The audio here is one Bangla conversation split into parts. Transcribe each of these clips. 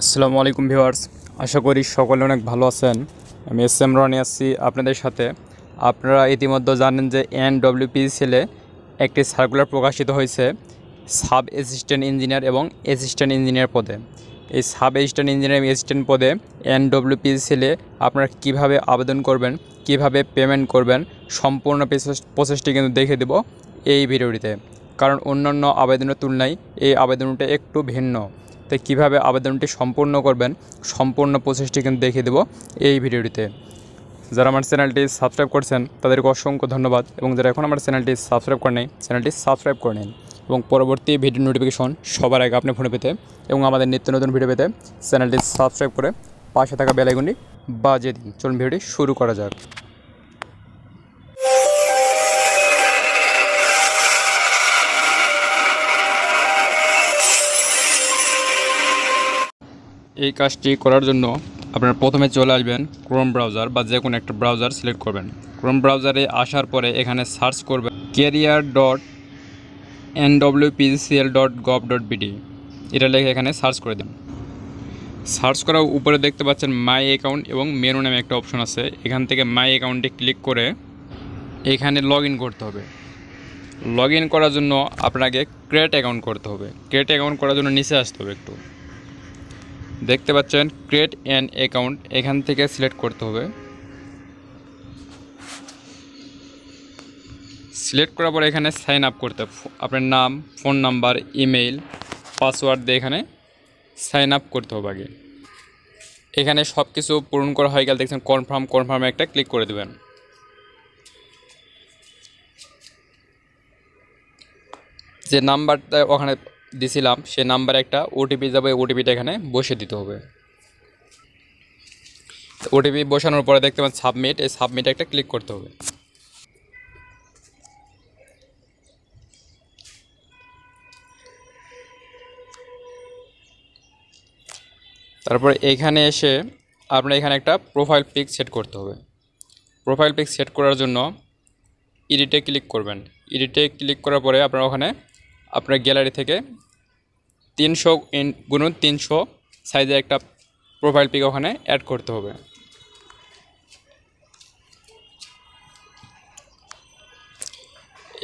আসসালামু আলাইকুম ভিউয়ার্স, আশা করি সকলে অনেক ভালো আছেন। আমি এস এম রনি আছি আপনাদের সাথে। আপনারা ইতিমধ্যে জানেন যে এনডব্লিউপিসিএলে একটি সার্কুলার প্রকাশিত হয়েছে সাব অ্যাসিস্ট্যান্ট ইঞ্জিনিয়ার এবং অ্যাসিস্ট্যান্ট ইঞ্জিনিয়ার পদে। এই সাব অ্যাসিস্ট্যান্ট ইঞ্জিনিয়ার এবং অ্যাসিস্ট্যান্ট পদে এনডব্লিউপিসিএলে আপনারা কিভাবে আবেদন করবেন, কিভাবে পেমেন্ট করবেন, সম্পূর্ণ প্রসেসটি কিন্তু দেখে দেব এই ভিডিওটিতে। কারণ অন্যান্য আবেদনের তুলনায় এই আবেদনটা একটু ভিন্ন। তাই কীভাবে আবেদনটি সম্পূর্ণ করবেন, সম্পূর্ণ প্রসেসটি কিন্তু দেখিয়ে দেবো এই ভিডিওটিতে। যারা আমার চ্যানেলটি সাবস্ক্রাইব করছেন তাদেরকে অসংখ্য ধন্যবাদ, এবং যারা এখন আমার চ্যানেলটি সাবস্ক্রাইব করেন চ্যানেলটি সাবস্ক্রাইব করে নিন, এবং পরবর্তী ভিডিও নোটিফিকেশন সবার আগে আপনি ফোনে পেতে এবং আমাদের নিত্য নতুন ভিডিও পেতে চ্যানেলটি সাবস্ক্রাইব করে পাশে থাকা বেল আইকনটি বাজিয়ে দিন। চলুন ভিডিওটি শুরু করা যাক। এই কাজটি করার জন্য আপনারা প্রথমে চলে আসবেন ক্রোম ব্রাউজার বা যে কোনো একটা ব্রাউজার সিলেক্ট করবেন। ক্রোম ব্রাউজারে আসার পরে এখানে সার্চ করবেন career.nwpcl.gov.bd, এটা লিখে এখানে সার্চ করে দিন। সার্চ করার উপরে দেখতে পাচ্ছেন মাই অ্যাকাউন্ট এবং মেনু নামে একটা অপশন আছে। এখান থেকে মাই অ্যাকাউন্টে ক্লিক করে এখানে লগ ইন করতে হবে। লগ ইন করার জন্য আপনাকে ক্রিয়েট অ্যাকাউন্ট করতে হবে। ক্রিয়েট অ্যাকাউন্ট করার জন্য নিচে আসতে হবে একটু, দেখতে পাচ্ছেন ক্রিয়েট অ্যান অ্যাকাউন্ট, এখান থেকে সিলেক্ট করতে হবে। সিলেক্ট করার পর এখানে সাইন আপ করতে হবে। আপনার নাম, ফোন নাম্বার, ইমেইল, পাসওয়ার্ড দিয়ে এখানে সাইন আপ করতে হবে আগে। এখানে সব কিছু পূরণ করা হয়ে গেলে দেখছেন কনফার্মে একটা ক্লিক করে দেবেন। যে নাম্বারটা ওখানে দিছিলাম সেই নাম্বারে একটা ওটিপি যাবে, ওটিপিটা এখানে বসিয়ে দিতে হবে। ওটিপি বসানোর পরে দেখতে পাচ্ছেন সাবমিট, এই সাবমিটে একটা ক্লিক করতে হবে। তারপরে এখানে এসে আপনার এখানে একটা প্রোফাইল পিক সেট করতে হবে। প্রোফাইল পিক সেট করার জন্য এডিটে ক্লিক করবেন। এডিটে ক্লিক করার পরে আপনার ওখানে আপনার গ্যালারি থেকে 300x300 সাইজের একটা প্রোফাইল পিক ওখানে অ্যাড করতে হবে।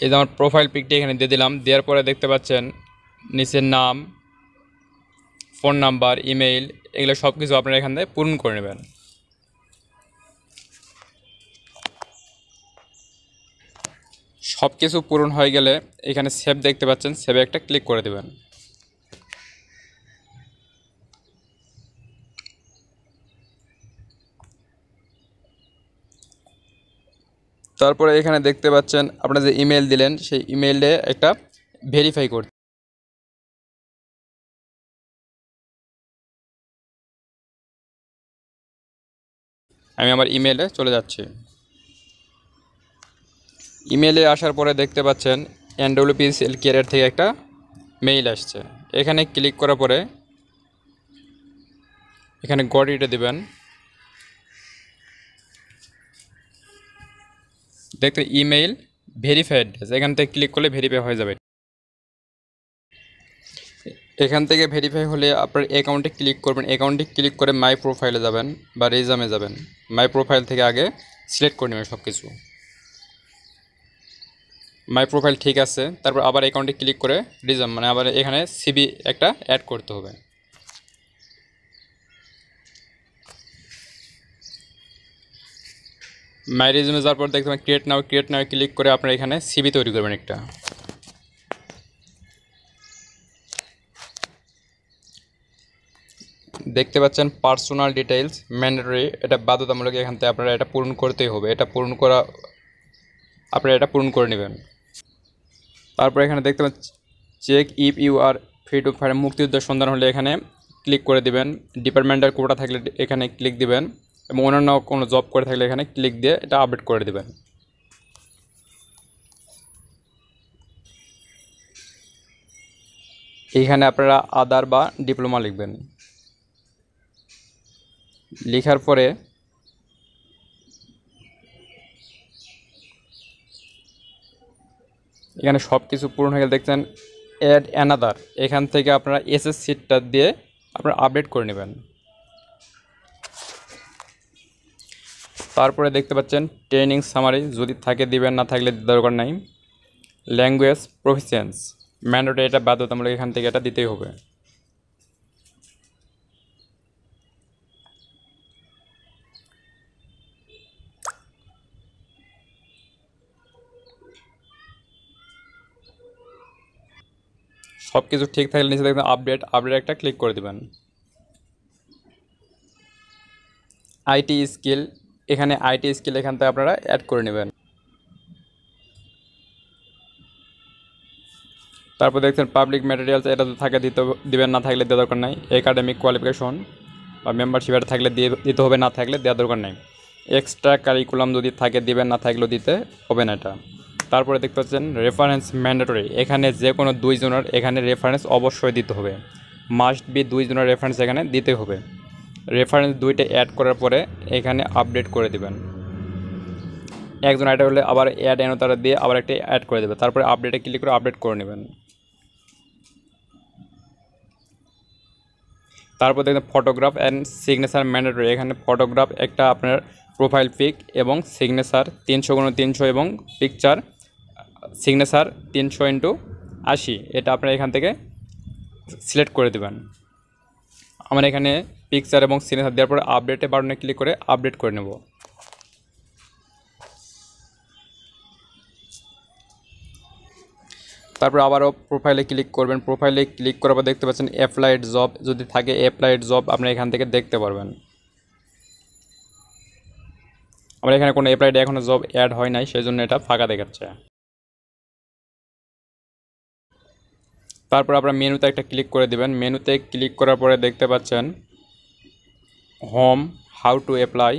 এই যে আমার প্রোফাইল পিকটি এখানে দিয়ে দিলাম। দেওয়ার পরে দেখতে পাচ্ছেন নিচের নাম, ফোন নাম্বার, ইমেইল, এগুলো সব কিছু আপনারা এখান থেকে পূরণ করে নেবেন। সব কিছু পূরণ হয়ে গেলে এখানে সেভ দেখতে পাচ্ছেন, সেভে একটা ক্লিক করে দেবেন। তারপরে এখানে দেখতে পাচ্ছেন আপনারা যে ইমেল দিলেন সেই ইমেইলে একটা ভেরিফাই করতে। আমি আমার ইমেলে চলে যাচ্ছি। ইমেলে আসার পরে দেখতে পাচ্ছেন এনডব্লিউপিসিএল ক্যারিয়ার থেকে একটা মেইল আসছে। এখানে ক্লিক করার পরে এখানে গডিটা দেবেন। দেখতে ইমেইল ভেরিফাইড, এখান থেকে ক্লিক করলে ভেরিফাই হয়ে যাবে। এখান থেকে ভেরিফাই হলে আপনার অ্যাকাউন্টে ক্লিক করবেন। অ্যাকাউন্টে ক্লিক করে মাই প্রোফাইলে যাবেন বা রেজামে যাবেন। মাই প্রোফাইল থেকে আগে সিলেক্ট করে নেবেন সব কিছু। মাই প্রোফাইল ঠিক আছে, তারপর আবার অ্যাকাউন্টে ক্লিক করে রিজাম মানে আবার এখানে সিবি একটা অ্যাড করতে হবে। মাই রিজুমে যাওয়ার পর দেখতে পাবেন ক্রিয়েট নাও ক্লিক করে আপনারা এখানে সিবি তৈরি করবেন একটা। দেখতে পাচ্ছেন পার্সোনাল ডিটেইলস ম্যান্ডেটরি, এটা বাধ্যতামূলক, এখান থেকে আপনারা এটা পূরণ করতেই হবে। আপনারা এটা পূরণ করে নেবেন। তারপর এখানে দেখতে পাচ্ছেন check if you are free to fire, মুক্তিযুদ্ধের সন্ধান হলে এখানে ক্লিক করে দিবেন। ডিপার্টমেন্টাল কোটা থাকলে এখানে ক্লিক দিবেন, এবং অন্যান্য কোনো জব করে থাকলে এখানে ক্লিক দিয়ে এটা আপডেট করে দেবেন। এইখানে আপনারা আদার বা ডিপ্লোমা লিখবেন। লেখার পরে এখানে সব কিছু পূরণ হয়ে গেলে দেখছেন অ্যাড অ্যানাদার, এখান থেকে আপনারা এসএস সিটটা দিয়ে আপনারা আপডেট করে নেবেন। তারপরে দেখতে পাচ্ছেন ট্রেনিং সামারি, যদি থাকে দিবেন, না থাকলে দরকার নাই। ল্যাঙ্গুয়েজ প্রফিসিয়েন্স ম্যান্ডেটরি, এটা বাধ্যতামূলক, এখান থেকে এটা দিতেই হবে। সব কিছু ঠিক থাকলে নিচে দেখবেন আপডেট একটা ক্লিক করে দেবেন। আইটি স্কিল, এখানে আইটি স্কিল এখান থেকে আপনারা অ্যাড করে নেবেন। তারপর দেখছেন পাবলিক ম্যাটেরিয়ালস, এটা তো থাকে দিবেন, না থাকলে দেওয়ার দরকার নাই। একাডেমিক কোয়ালিফিকেশন বা মেম্বারশিপ এটা থাকলে দিতে হবে, না থাকলে দেওয়ার দরকার নাই। এক্সট্রা কারিকুলাম যদি থাকে দিবেন, না থাকলেও দিতে হবে না এটা। তারপরে দেখতে পাচ্ছেন রেফারেন্স ম্যান্ডেটরি, এখানে যে কোনো 2 জনের এখানে রেফারেন্স অবশ্যই দিতে হবে, মাস্ট বি 2 জনের রেফারেন্স এখানে দিতে হবে। রেফারেন্স 2টা অ্যাড করার পরে এখানে আপডেট করে দিবেন। একজন অ্যাড হলে আবার অ্যাড তারা দিয়ে আবার একটা অ্যাড করে দেবে, তারপরে আপডেটে ক্লিক করে আপডেট করে নেবেন। তারপর দেখবেন ফটোগ্রাফ অ্যান্ড সিগনেচার ম্যান্ডেটরি, এখানে ফটোগ্রাফ একটা আপনার প্রোফাইল পিক এবং সিগনেচার 300x300 এবং পিকচার সিগনেচার 300x80, এটা আপনারা এখান থেকে সিলেক্ট করে দেবেন। আমরা এখানে পিকচার এবং সিগনেচার দেওয়ার পরে আপডেটে বাটনে ক্লিক করে আপডেট করে নেব। তারপর আবারও প্রোফাইলে ক্লিক করবেন। প্রোফাইলে ক্লিক করার পর দেখতে পাচ্ছেন অ্যাপ্লাইড জব, যদি থাকে অ্যাপ্লাইড জব আপনারা এখান থেকে দেখতে পারবেন। আমরা এখানে কোনো অ্যাপ্লাইড এখনও জব অ্যাড হয় নাই, সেই জন্য এটা ফাঁকা দেখাচ্ছে। তারপর আপনারা মেনুতে একটা ক্লিক করে দেবেন। মেনুতে ক্লিক করার পরে দেখতে পাচ্ছেন হোম, হাউ টু অ্যাপ্লাই,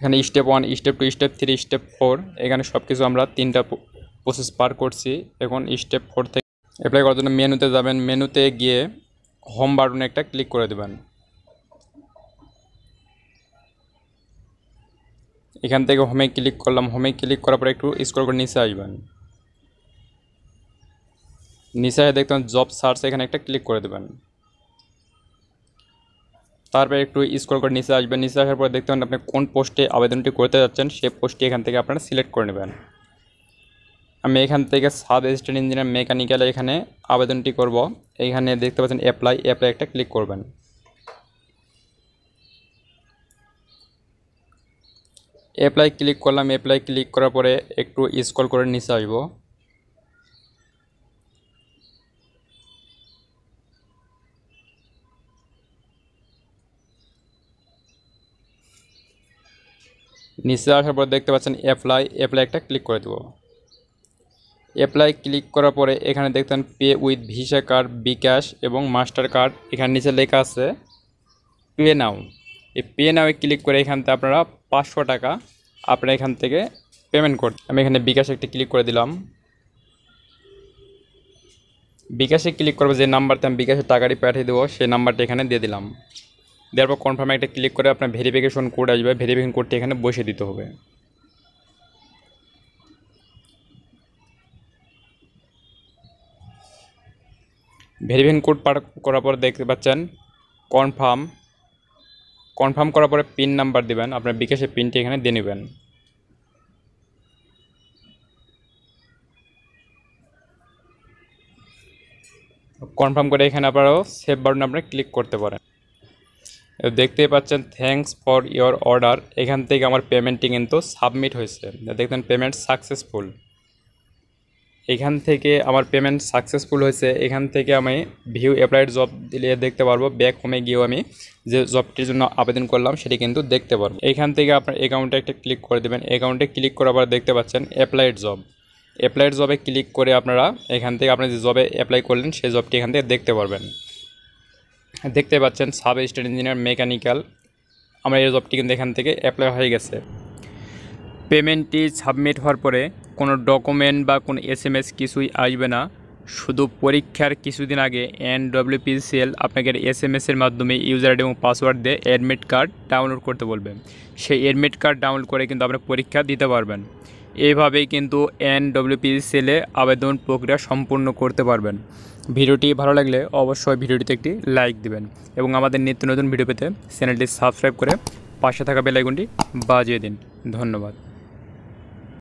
এখানে স্টেপ 1, স্টেপ 2, স্টেপ 3, স্টেপ 4, এখানে সব কিছু আমরা 3টা প্রসেস পার করছি। এখন স্টেপ 4 থেকে অ্যাপ্লাই করার জন্য মেনুতে যাবেন। মেনুতে গিয়ে হোম বাটনে একটা ক্লিক করে দেবেন। এখান থেকে হোমে ক্লিক করলাম। হোমে ক্লিক করার পরে একটু স্ক্রল করে নিচে আসবেন। নিচে দেখবেন জব সার্চ, এখানে একটা ক্লিক করে দেবেন। তারপরে একটু স্ক্রল করে নিচে আসবেন। নিচে আসার পরে দেখতে পাবেন আপনি কোন পোস্টে আবেদনটি করতে যাচ্ছেন, সেই পোস্টটি এখান থেকে আপনারা সিলেক্ট করে নেবেন। আমি এখান থেকে সাব অ্যাসিস্ট্যান্ট ইঞ্জিনিয়ার মেকানিক্যালে এখানে আবেদনটি করব। এখানে দেখতে পাচ্ছেন অ্যাপ্লাই একটা ক্লিক করবেন। অ্যাপ্লাই ক্লিক করলাম। অ্যাপ্লাই ক্লিক করার পরে একটু স্ক্রল করে নিচে আসব। নিচে আসার পর দেখতে পাচ্ছেন অ্যাপ্লাই একটা ক্লিক করে দেব। অ্যাপ্লাই ক্লিক করার পরে এখানে দেখতেন পে উইথ ভিসা কার্ড, বিকাশ এবং মাস্টার কার্ড, এখানে নিচে লেখা আছে পে নাও। এই পে নাও ক্লিক করে এখান থেকে আপনারা 500 টাকা আপনারা এখান থেকে পেমেন্ট করতে। আমি এখানে বিকাশে একটা ক্লিক করে দিলাম। বিকাশে ক্লিক করবো, যে নাম্বারতে আমি বিকাশে টাকাটি পাঠিয়ে দেবো সেই নাম্বারটি এখানে দিয়ে দিলাম। দেওয়ার পর কনফার্মে একটা ক্লিক করে আপনার ভেরিফিকেশন কোড আসবে, ভেরিফিকেশন কোডটি এখানে বসিয়ে দিতে হবে। ভেরিফিকেশন কোড পার করার পর দেখতে পাচ্ছেন কনফার্ম করার পরে পিন নাম্বার দিবেন, আপনার বিকাশের পিনটি এখানে দিয়ে নেবেন। কনফার্ম করে এখানে আপনারাও সেভ বাটনে আপনি ক্লিক করতে পারেন। দেখতেই পাচ্ছেন থ্যাঙ্কস ফর ইওর অর্ডার, এখান থেকে আমার পেমেন্টটি কিন্তু সাবমিট হয়েছে। দেখতেন পেমেন্ট সাকসেসফুল, এখান থেকে আমার পেমেন্ট সাকসেসফুল হয়েছে। এখান থেকে আমি ভিউ অ্যাপ্লাইড জব দিলে দেখতে পারবো। ব্যাক হোমে গিয়েও আমি যে জবটির জন্য আবেদন করলাম সেটি কিন্তু দেখতে পারবো। এখান থেকে আপনার অ্যাকাউন্টে একটা ক্লিক করে দেবেন। অ্যাকাউন্টে ক্লিক করার পর দেখতে পাচ্ছেন অ্যাপ্লাইড জবে ক্লিক করে আপনারা এখান থেকে আপনার যে জবে অ্যাপ্লাই করলেন সেই জবটি এখান থেকে দেখতে পারবেন। দেখতে পাচ্ছেন সাব অ্যাসিস্ট্যান্ট ইঞ্জিনিয়ার মেকানিক্যাল, আমার এই জবটি কিন্তু এখান থেকে অ্যাপ্লাই হয়ে গেছে। পেমেন্টটি সাবমিট হওয়ার পরে কোনো ডকুমেন্ট বা কোনো SMS কিছুই আসবে না। শুধু পরীক্ষার কিছুদিন আগে NWPCL আপনাকে SMS-এর মাধ্যমে ইউজার আইডি এবং পাসওয়ার্ড দিয়ে অ্যাডমিট কার্ড ডাউনলোড করতে বলবেন। সেই অ্যাডমিট কার্ড ডাউনলোড করে কিন্তু আপনি পরীক্ষা দিতে পারবেন। এইভাবেই কিন্তু এনডব্লিউপিএসসি সেলে আবেদন প্রক্রিয়া সম্পূর্ণ করতে পারবেন। ভিডিওটি ভালো লাগলে অবশ্যই ভিডিওটিতে একটি লাইক দিবেন এবং আমাদের নিত্য নতুন ভিডিও পেতে চ্যানেলটি সাবস্ক্রাইব করে পাশে থাকা বেল আইকনটি বাজিয়ে দিন। ধন্যবাদ।